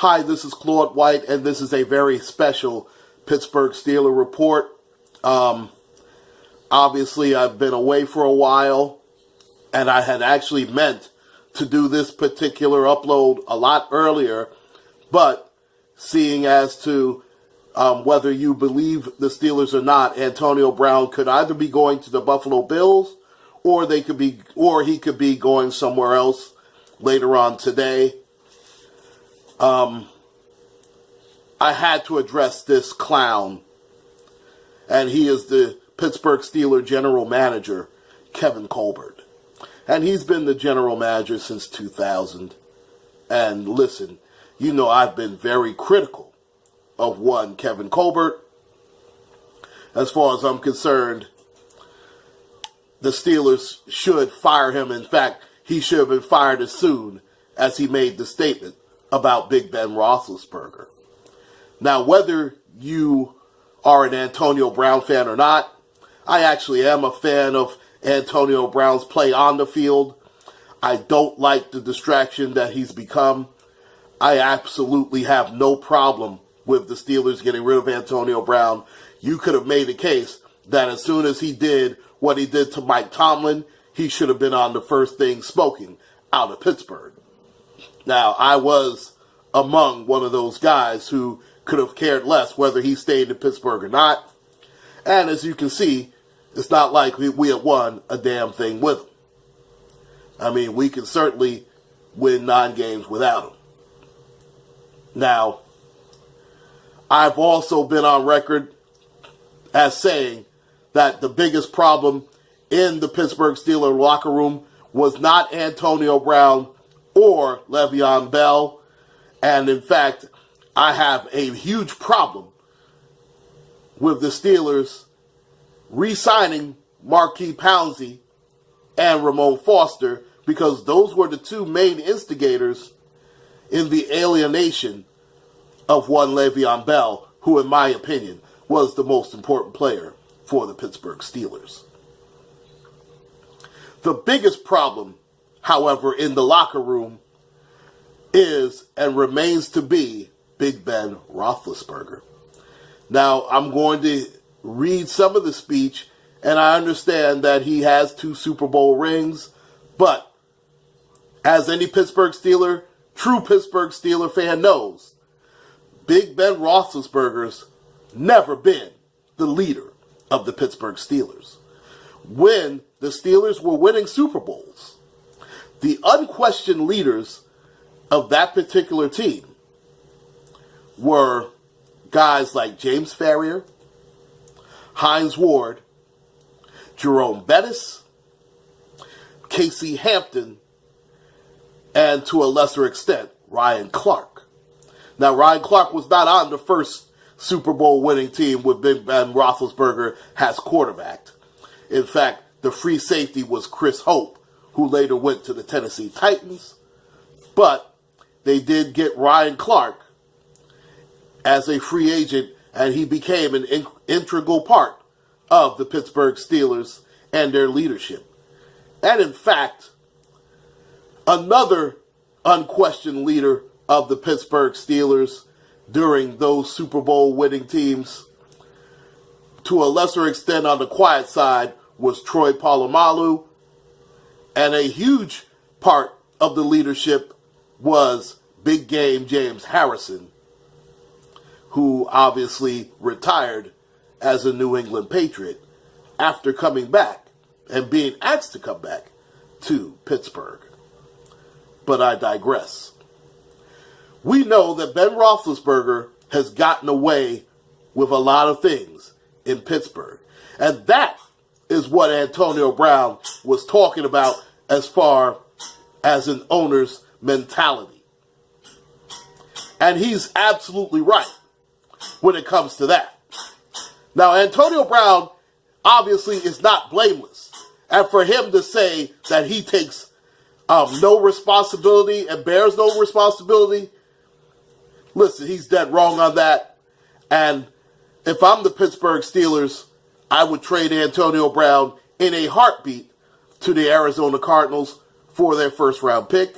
Hi, this is Claude White, and this is a very special Pittsburgh Steelers report. Obviously, I've been away for a while, and I had actually meant to do this particular upload a lot earlier, but seeing as to whether you believe the Steelers or not, Antonio Brown could either be going to the Buffalo Bills, or he could be going somewhere else later on today. I had to address this clown, and he is the Pittsburgh Steelers general manager, Kevin Colbert. And he's been the general manager since 2000. And listen, you know I've been very critical of one Kevin Colbert. As far as I'm concerned, the Steelers should fire him. In fact, he should have been fired as soon as he made the statement about Big Ben Roethlisberger. Now, whether you are an Antonio Brown fan or not, I actually am a fan of Antonio Brown's play on the field. I don't like the distraction that he's become. I absolutely have no problem with the Steelers getting rid of Antonio Brown. You could have made a case that as soon as he did what he did to Mike Tomlin, he should have been on the first thing spoken out of Pittsburgh. Now, I was among one of those guys who could have cared less whether he stayed in Pittsburgh or not. And as you can see, it's not like we had won a damn thing with him. I mean, we can certainly win 9 games without him. Now, I've also been on record as saying that the biggest problem in the Pittsburgh Steelers locker room was not Antonio Brown or Le'Veon Bell. And in fact, I have a huge problem with the Steelers re-signing Marquise Pouncey and Ramon Foster, because those were the two main instigators in the alienation of one Le'Veon Bell, who in my opinion was the most important player for the Pittsburgh Steelers. The biggest problem, however, in the locker room is and remains to be Big Ben Roethlisberger. Now, I'm going to read some of the speech, and I understand that he has 2 Super Bowl rings, but as any Pittsburgh Steeler, true Pittsburgh Steeler fan knows, Big Ben Roethlisberger's never been the leader of the Pittsburgh Steelers. When the Steelers were winning Super Bowls, the unquestioned leaders of that particular team were guys like James Farrior, Hines Ward, Jerome Bettis, Casey Hampton, and to a lesser extent, Ryan Clark. Now, Ryan Clark was not on the first Super Bowl winning team with Big Ben Roethlisberger as quarterback. In fact, the free safety was Chris Hope, who later went to the Tennessee Titans. But they did get Ryan Clark as a free agent, and he became an integral part of the Pittsburgh Steelers and their leadership. And in fact, another unquestioned leader of the Pittsburgh Steelers during those Super Bowl winning teams, to a lesser extent on the quiet side, was Troy Polamalu, and a huge part of the leadership was Big Game James Harrison, who obviously retired as a New England Patriot after coming back and being asked to come back to Pittsburgh. But I digress. We know that Ben Roethlisberger has gotten away with a lot of things in Pittsburgh. And that is what Antonio Brown was talking about as far as an owner's mentality. And he's absolutely right when it comes to that. Now, Antonio Brown obviously is not blameless. And for him to say that he takes no responsibility and bears no responsibility, listen, he's dead wrong on that. And if I'm the Pittsburgh Steelers, I would trade Antonio Brown in a heartbeat to the Arizona Cardinals for their first round pick.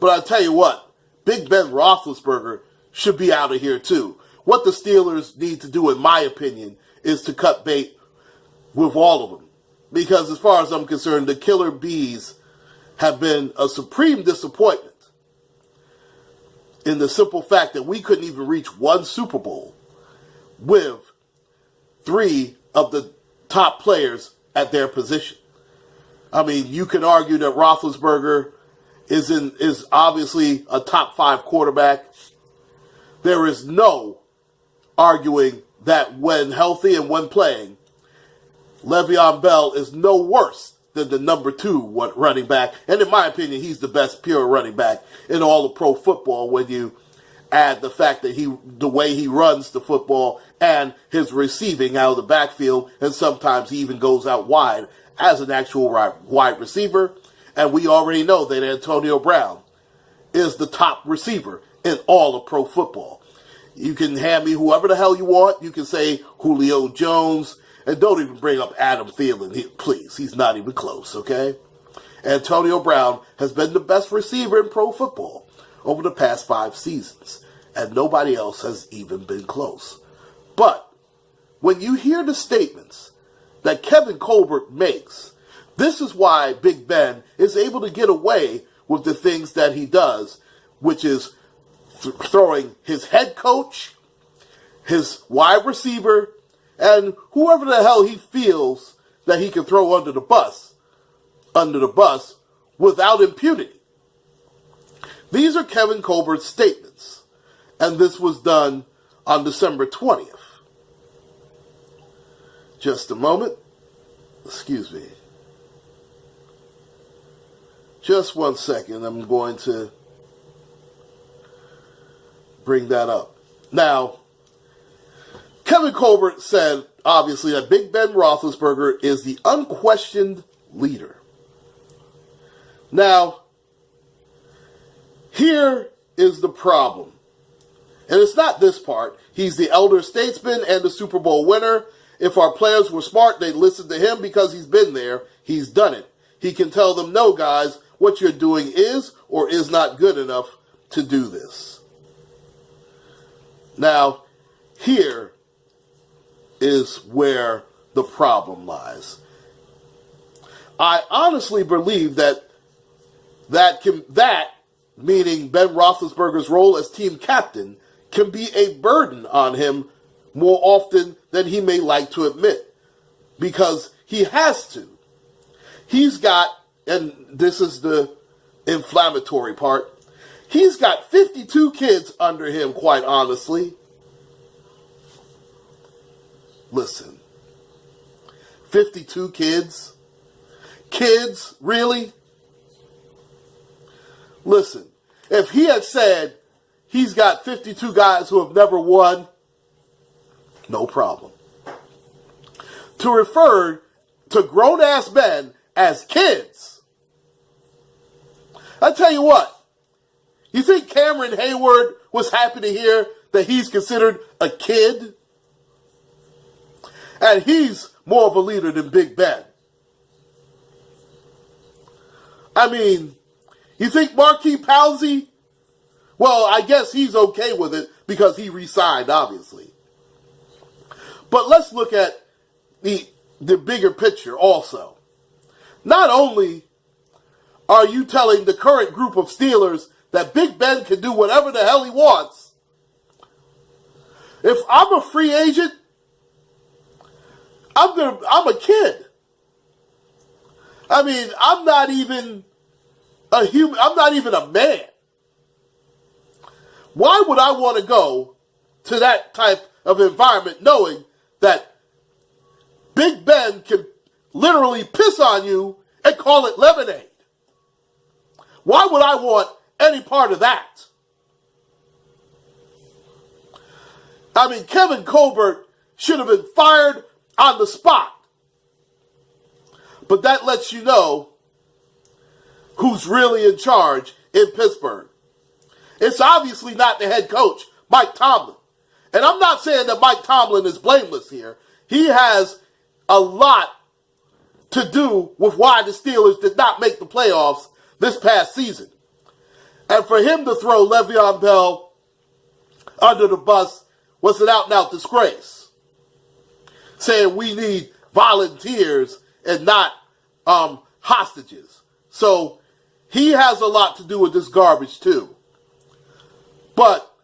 But I'll tell you what, Big Ben Roethlisberger should be out of here too. What the Steelers need to do, in my opinion, is to cut bait with all of them. Because as far as I'm concerned, the Killer Bees have been a supreme disappointment in the simple fact that we couldn't even reach one Super Bowl with three of the top players at their position. I mean, you can argue that Roethlisberger is obviously a top 5 quarterback. There is no arguing that when healthy and when playing, Le'Veon Bell is no worse than the number 2 running back. And in my opinion, he's the best pure running back in all of pro football when you add the fact that the way he runs the football and his receiving out of the backfield, and sometimes he even goes out wide as an actual wide receiver. And we already know that Antonio Brown is the top receiver in all of pro football. You can hand me whoever the hell you want. You can say Julio Jones, and don't even bring up Adam Thielen. Please, he's not even close, okay? Antonio Brown has been the best receiver in pro football over the past 5 seasons, and nobody else has even been close. But when you hear the statements that Kevin Colbert makes, this is why Big Ben is able to get away with the things that he does, which is throwing his head coach, his wide receiver, and whoever the hell he feels that he can throw under the bus without impunity. These are Kevin Colbert's statements, and this was done on December 20th. Just a moment. Excuse me. Just one second. I'm going to bring that up. Now, Kevin Colbert said, obviously, that Big Ben Roethlisberger is the unquestioned leader. Now, here is the problem. And it's not this part. He's the elder statesman and the Super Bowl winner. If our players were smart, they'd listen to him because he's been there. He's done it. He can tell them, no, guys, what you're doing is or is not good enough to do this. Now, here is where the problem lies. I honestly believe that meaning Ben Roethlisberger's role as team captain, can be a burden on him more often than he may like to admit, because he has to. He's got, and this is the inflammatory part, he's got 52 kids under him, quite honestly. Listen, 52 kids? Kids, really? Listen, if he had said he's got 52 guys who have never won, no problem. To refer to grown-ass men as kids, I tell you what, you think Cameron Hayward was happy to hear that he's considered a kid? And he's more of a leader than Big Ben. I mean, you think Marquis Pouncey? Well, I guess he's okay with it because he resigned, obviously. But let's look at the bigger picture also. Not only are you telling the current group of Steelers that Big Ben can do whatever the hell he wants, if I'm a free agent, I'm a kid. I mean, I'm not even a human. I'm not even a man. Why would I want to go to that type of environment knowing that Big Ben can literally piss on you and call it lemonade? Why would I want any part of that? I mean, Kevin Colbert should have been fired on the spot. But that lets you know who's really in charge in Pittsburgh. It's obviously not the head coach, Mike Tomlin. And I'm not saying that Mike Tomlin is blameless here. He has a lot to do with why the Steelers did not make the playoffs this past season. And for him to throw Le'Veon Bell under the bus was an out-and-out disgrace, saying we need volunteers and not hostages. So he has a lot to do with this garbage too. But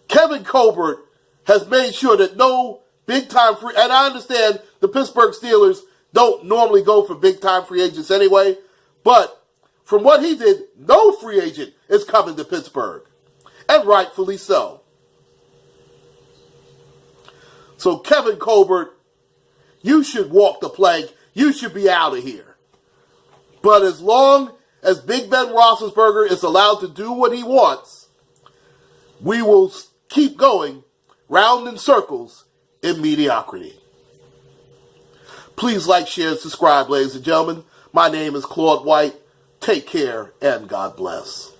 Kevin Colbert has made sure that no big-time free... And I understand the Pittsburgh Steelers don't normally go for big-time free agents anyway, but from what he did, no free agent is coming to Pittsburgh, and rightfully so. So Kevin Colbert, you should walk the plank. You should be out of here. But as long as Big Ben Roethlisberger is allowed to do what he wants, we will keep going round in circles in mediocrity. Please like, share, and subscribe, ladies and gentlemen. My name is Claude White. Take care, and God bless.